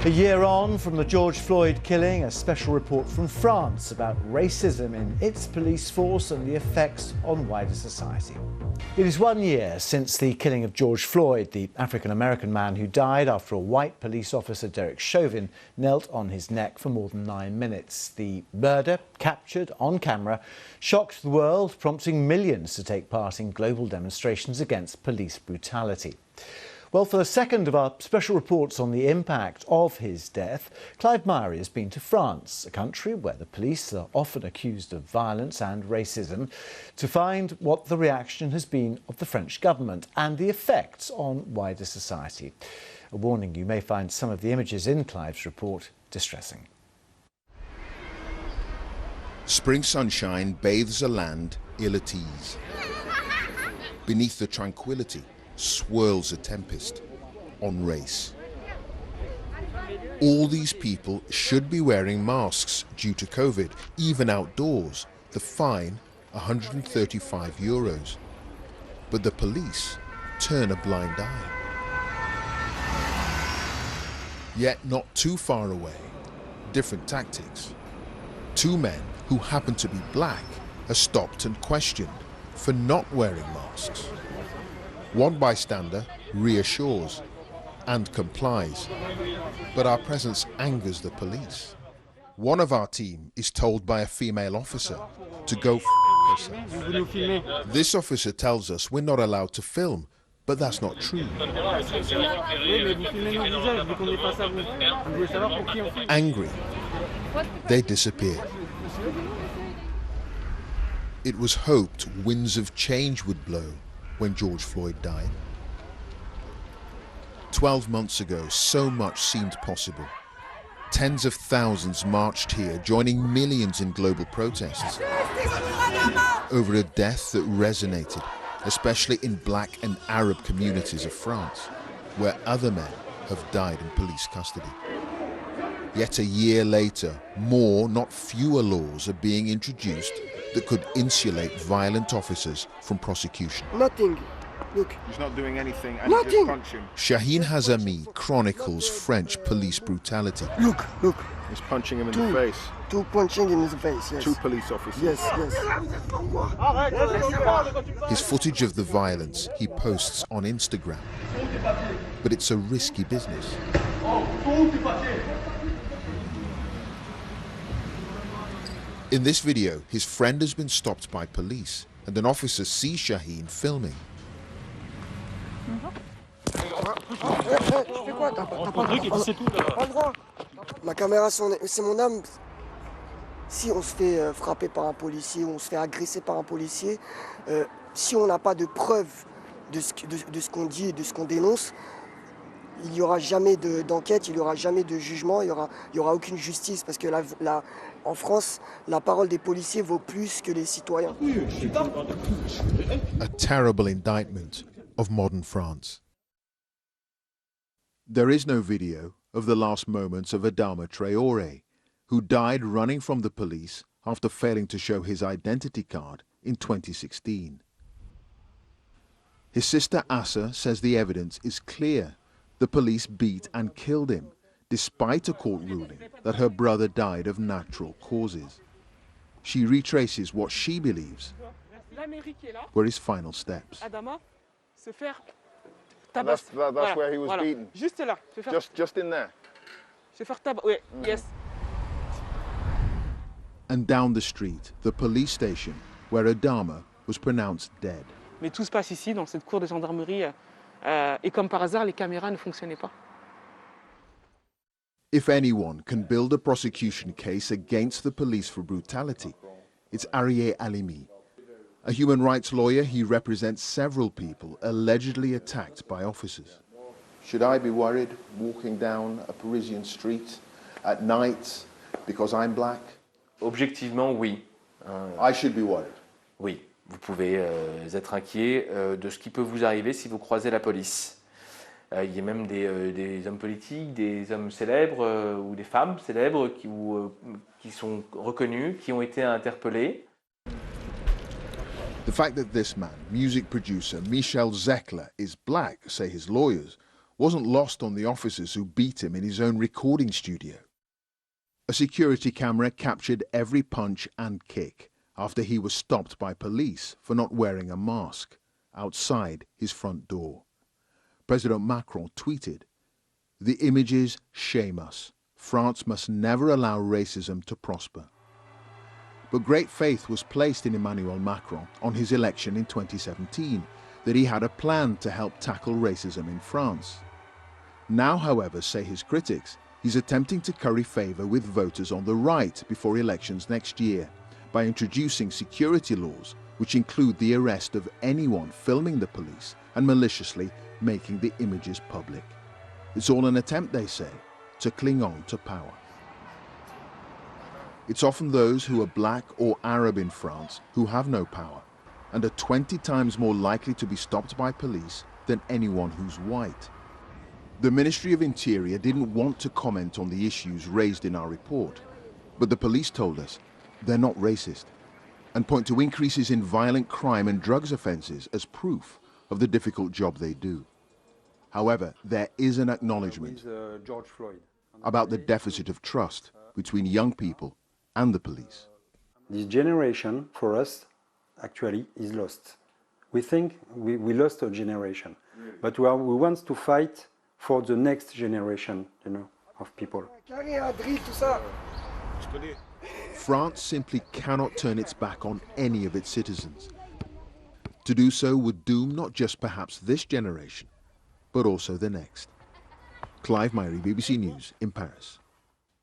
A year on from the George Floyd killing, a special report from France about racism in its police force and the effects on wider society. It is 1 year since the killing of George Floyd, the African-American man who died after a white police officer, Derek Chauvin, knelt on his neck for more than 9 minutes. The murder, captured on camera, shocked the world, prompting millions to take part in global demonstrations against police brutality. Well, for the second of our special reports on the impact of his death, Clive Myrie has been to France, a country where the police are often accused of violence and racism, to find what the reaction has been of the French government and the effects on wider society. A warning, you may find some of the images in Clive's report distressing. Spring sunshine bathes a land ill at ease. Beneath the tranquility swirls a tempest on race. All these people should be wearing masks due to COVID, even outdoors. The fine, €135. But the police turn a blind eye. Yet not too far away, different tactics. Two men who happen to be black are stopped and questioned for not wearing masks. One bystander reassures and complies, but our presence angers the police. One of our team is told by a female officer to go f herself. This officer tells us we're not allowed to film, but that's not true. Angry, they disappear. It was hoped winds of change would blow when George Floyd died. 12 months ago, so much seemed possible. Tens of thousands marched here, joining millions in global protests over a death that resonated, especially in black and Arab communities of France, where other men have died in police custody. Yet a year later, more, not fewer laws are being introduced that could insulate violent officers from prosecution. Nothing. Look. He's not doing anything and Nothing. Just punch him. Shaheen Hazami chronicles French police brutality. Look. He's punching him in the face. Two punching in his face, yes. Two police officers. Yes. His footage of the violence he posts on Instagram. But it's a risky business. In this video, his friend has been stopped by police, and an officer sees Shaheen filming. Ma caméra, c'est mon âme. Si on se fait frapper par un policier, on se fait agresser par un policier, si on n'a pas de preuves de ce qu'on dit et de ce qu'on dénonce, il n'y aura jamais d'enquête, il n'y aura jamais de jugement, il y aura aucune justice, parce que en France, la parole des policiers vaut plus que les citoyens. A terrible indictment of modern France. There is no video of the last moments of Adama Traoré, who died running from the police after failing to show his identity card in 2016. His sister Assa says the evidence is clear. The police beat and killed him, despite a court ruling that her brother died of natural causes. She retraces what she believes were his final steps. That's where he was beaten. Just in there. Yes. And down the street, the police station, where Adama was pronounced dead. Mais tout se passe ici, dans cette cour de gendarmerie, et comme par hasard, les caméras ne fonctionnaient pas. If anyone can build a prosecution case against the police for brutality, it's Arié Alimi. A human rights lawyer, he represents several people allegedly attacked by officers. Should I be worried walking down a Parisian street at night because I'm black? Objectivement, oui. I should be worried. Oui, vous pouvez être inquiet de ce qui peut vous arriver si vous croisez la police. Il y a même des hommes politiques, des hommes célèbres ou des femmes célèbres qui sont reconnus, qui ont été interpellés. The fact that this man, music producer Michel Zecler, is black, say his lawyers, wasn't lost on the officers who beat him in his own recording studio. A security camera captured every punch and kick after he was stopped by police for not wearing a mask outside his front door. President Macron tweeted, "The images shame us. France must never allow racism to prosper." But great faith was placed in Emmanuel Macron on his election in 2017, that he had a plan to help tackle racism in France. Now, however, say his critics, he's attempting to curry favor with voters on the right before elections next year by introducing security laws which include the arrest of anyone filming the police and maliciously making the images public. It's all an attempt, they say, to cling on to power. It's often those who are black or Arab in France who have no power and are 20 times more likely to be stopped by police than anyone who's white. The Ministry of Interior didn't want to comment on the issues raised in our report, but the police told us they're not racist and point to increases in violent crime and drugs offences as proof of the difficult job they do. However, there is an acknowledgement George Floyd about the deficit of trust between young people and the police. This generation, for us, actually is lost. We think we lost a generation, but we want to fight for the next generation, of people. France simply cannot turn its back on any of its citizens. To do so would doom not just perhaps this generation, but also the next. Clive Myrie, BBC News in Paris.